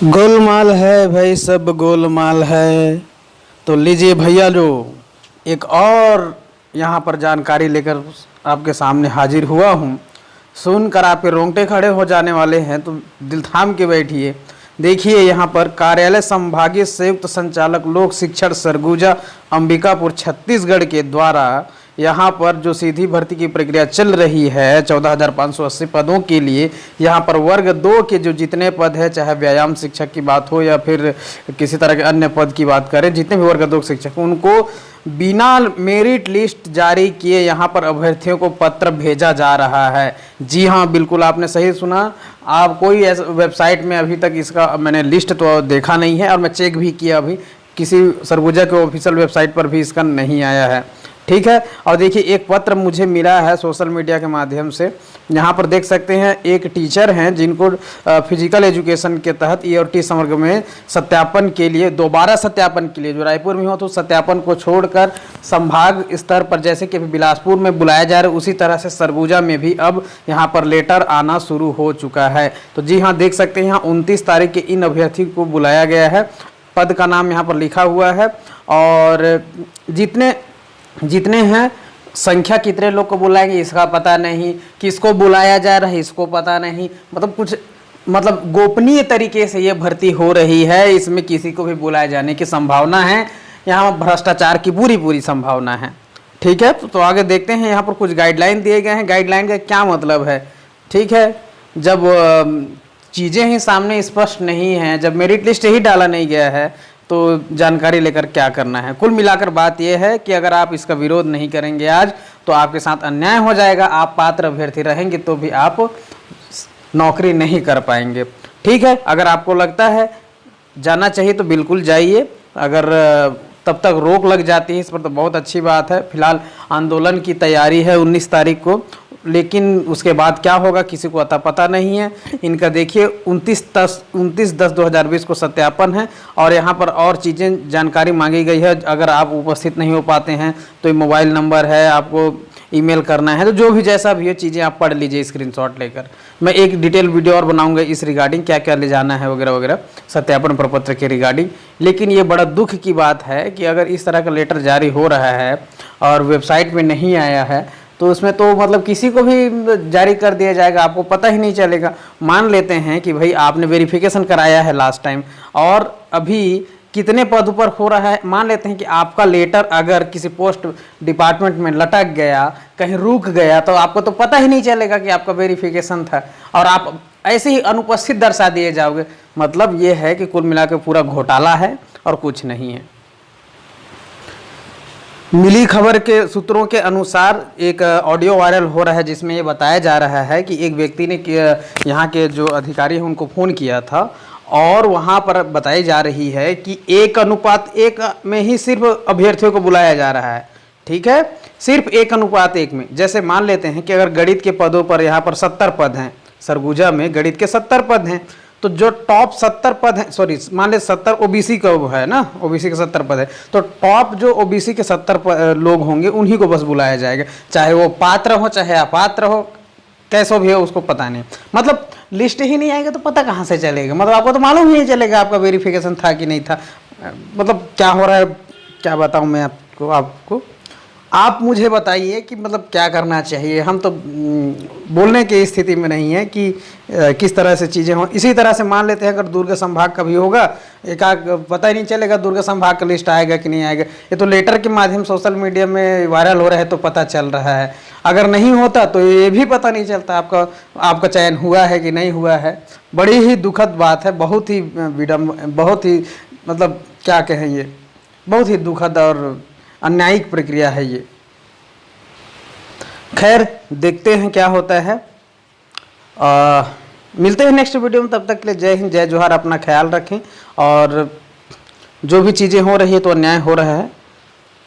गोलमाल है भाई, सब गोलमाल है। तो लीजिए भैया, जो एक और यहाँ पर जानकारी लेकर आपके सामने हाजिर हुआ हूँ। सुनकर आपके रोंगटे खड़े हो जाने वाले हैं, तो दिल थाम के बैठिए। देखिए, यहाँ पर कार्यालय संभागीय संयुक्त संचालक लोक शिक्षण सरगुजा अंबिकापुर छत्तीसगढ़ के द्वारा यहाँ पर जो सीधी भर्ती की प्रक्रिया चल रही है 14,580 पदों के लिए, यहाँ पर वर्ग 2 के जो जितने पद है, चाहे व्यायाम शिक्षक की बात हो या फिर किसी तरह के अन्य पद की बात करें, जितने भी वर्ग 2 शिक्षक, उनको बिना मेरिट लिस्ट जारी किए यहाँ पर अभ्यर्थियों को पत्र भेजा जा रहा है। जी हाँ, बिल्कुल आपने सही सुना। आप कोई ऐसा वेबसाइट में अभी तक इसका मैंने लिस्ट तो देखा नहीं है, और मैं चेक भी किया, अभी किसी सरगुजा के ऑफिशियल वेबसाइट पर भी इसका नहीं आया है। ठीक है। और देखिए, एक पत्र मुझे मिला है सोशल मीडिया के माध्यम से। यहाँ पर देख सकते हैं, एक टीचर हैं जिनको फिजिकल एजुकेशन के तहत EOT समग्र में सत्यापन के लिए, दोबारा सत्यापन के लिए, जो रायपुर में हो तो सत्यापन को छोड़कर संभाग स्तर पर जैसे कि बिलासपुर में बुलाया जा रहा है, उसी तरह से सरगुजा में भी अब यहाँ पर लेटर आना शुरू हो चुका है। तो जी हाँ, देख सकते हैं यहाँ 29 तारीख के इन अभ्यर्थी को बुलाया गया है। पद का नाम यहाँ पर लिखा हुआ है, और जितने हैं, संख्या कितने लोग को बुलाएंगे इसका पता नहीं, किसको बुलाया जा रहा है इसको पता नहीं। मतलब गोपनीय तरीके से ये भर्ती हो रही है, इसमें किसी को भी बुलाए जाने की संभावना है। यहाँ भ्रष्टाचार की पूरी संभावना है। ठीक है, तो आगे देखते हैं। यहाँ पर कुछ गाइडलाइन दिए गए हैं। गाइडलाइन का क्या मतलब है? ठीक है, जब चीज़ें ही सामने स्पष्ट नहीं हैं, जब मेरिट लिस्ट ही डाला नहीं गया है, तो जानकारी लेकर क्या करना है। कुल मिलाकर बात यह है कि अगर आप इसका विरोध नहीं करेंगे आज, तो आपके साथ अन्याय हो जाएगा। आप पात्र अभ्यर्थी रहेंगे तो भी आप नौकरी नहीं कर पाएंगे। ठीक है, अगर आपको लगता है जाना चाहिए तो बिल्कुल जाइए। अगर तब तक रोक लग जाती है इस पर तो बहुत अच्छी बात है। फिलहाल आंदोलन की तैयारी है 19 तारीख को, लेकिन उसके बाद क्या होगा किसी को अता पता नहीं है। इनका देखिए 29/10/2020 को सत्यापन है, और यहाँ पर और चीज़ें जानकारी मांगी गई है। अगर आप उपस्थित नहीं हो पाते हैं तो ये मोबाइल नंबर है, आपको ईमेल करना है, तो जो भी जैसा भी हो चीज़ें आप पढ़ लीजिए स्क्रीनशॉट लेकर। मैं एक डिटेल वीडियो और बनाऊंगा इस रिगार्डिंग, क्या क्या ले जाना है वगैरह वगैरह, सत्यापन प्रपत्र के रिगार्डिंग। लेकिन ये बड़ा दुख की बात है कि अगर इस तरह का लेटर जारी हो रहा है और वेबसाइट में नहीं आया है, तो उसमें तो मतलब किसी को भी जारी कर दिया जाएगा, आपको पता ही नहीं चलेगा। मान लेते हैं कि भाई आपने वेरिफिकेशन कराया है लास्ट टाइम, और अभी कितने पद पर हो रहा है, मान लेते हैं कि आपका लेटर अगर किसी पोस्ट डिपार्टमेंट में लटक गया, कहीं रुक गया, तो आपको तो पता ही नहीं चलेगा कि आपका वेरिफिकेशन था, और आप ऐसे ही अनुपस्थित दर्शा दिए जाओगे। मतलब ये है कि कुल मिलाकर पूरा घोटाला है और कुछ नहीं है। मिली खबर के सूत्रों के अनुसार एक ऑडियो वायरल हो रहा है, जिसमें ये बताया जा रहा है कि एक व्यक्ति ने यहाँ के जो अधिकारी हैं उनको फ़ोन किया था, और वहाँ पर बताई जा रही है कि 1:1 में ही सिर्फ अभ्यर्थियों को बुलाया जा रहा है। ठीक है, सिर्फ 1:1 में। जैसे मान लेते हैं कि अगर गणित के पदों पर यहाँ पर 70 पद हैं, सरगुजा में गणित के 70 पद हैं, तो जो टॉप 70 पद हैं, सॉरी मान ले 70 OBC का है ना, OBC के 70 पद है, तो टॉप जो OBC के 70 लोग होंगे उन्हीं को बस बुलाया जाएगा, चाहे वो पात्र हो चाहे अपात्र हो, कैसो भी हो उसको पता नहीं। मतलब लिस्ट ही नहीं आएगा तो पता कहाँ से चलेगा? मतलब आपको तो मालूम ही नहीं चलेगा आपका वेरिफिकेशन था कि नहीं था। मतलब क्या हो रहा है, क्या बताऊँ मैं आपको आप मुझे बताइए कि मतलब क्या करना चाहिए। हम तो बोलने की स्थिति में नहीं है कि किस तरह से चीज़ें हों। इसी तरह से मान लेते हैं अगर दुर्ग संभाग का भी होगा, पता ही नहीं चलेगा दुर्ग संभाग का लिस्ट आएगा कि नहीं आएगा। ये तो लेटर के माध्यम सोशल मीडिया में वायरल हो रहा है तो पता चल रहा है। अगर नहीं होता तो ये भी पता नहीं चलता आपका चयन हुआ है कि नहीं हुआ है। बड़ी ही दुखद बात है, बहुत ही बहुत ही मतलब क्या कहें, ये बहुत ही दुखद और अन्यायिक प्रक्रिया है ये। खैर, देखते हैं क्या होता है। मिलते हैं नेक्स्ट वीडियो में, तब तक के लिए जय हिंद, जय जोहार। अपना ख्याल रखें, और जो भी चीज़ें हो रही है तो अन्याय हो रहा है,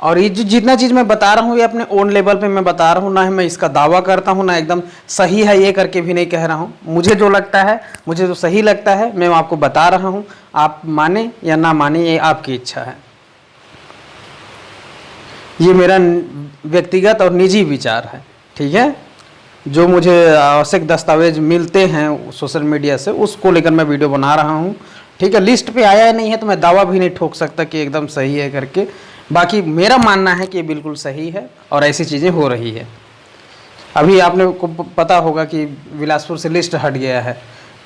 और ये जितना चीज़ मैं बता रहा हूँ ये अपने ओन लेवल पे मैं बता रहा हूँ, ना ही मैं इसका दावा करता हूँ, ना एकदम सही है ये करके भी नहीं कह रहा हूँ। मुझे जो लगता है, मुझे जो सही लगता है मैं आपको बता रहा हूँ। आप माने या ना माने ये आपकी इच्छा है। ये मेरा व्यक्तिगत और निजी विचार है। ठीक है, जो मुझे आवश्यक दस्तावेज मिलते हैं सोशल मीडिया से, उसको लेकर मैं वीडियो बना रहा हूँ। ठीक है, लिस्ट पे आया नहीं है तो मैं दावा भी नहीं ठोक सकता कि एकदम सही है करके। बाकी मेरा मानना है कि ये बिल्कुल सही है और ऐसी चीज़ें हो रही है। अभी आपने को पता होगा कि बिलासपुर से लिस्ट हट गया है,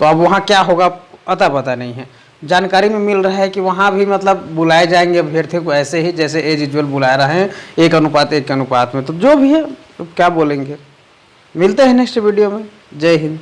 तो अब वहाँ क्या होगा पता नहीं है। जानकारी में मिल रहा है कि वहाँ भी मतलब बुलाए जाएंगे अभ्यर्थियों को ऐसे ही जैसे एज यूजुअल बुला रहे हैं, 1:1 के अनुपात में। तो जो भी है तो क्या बोलेंगे, मिलते हैं नेक्स्ट वीडियो में। जय हिंद।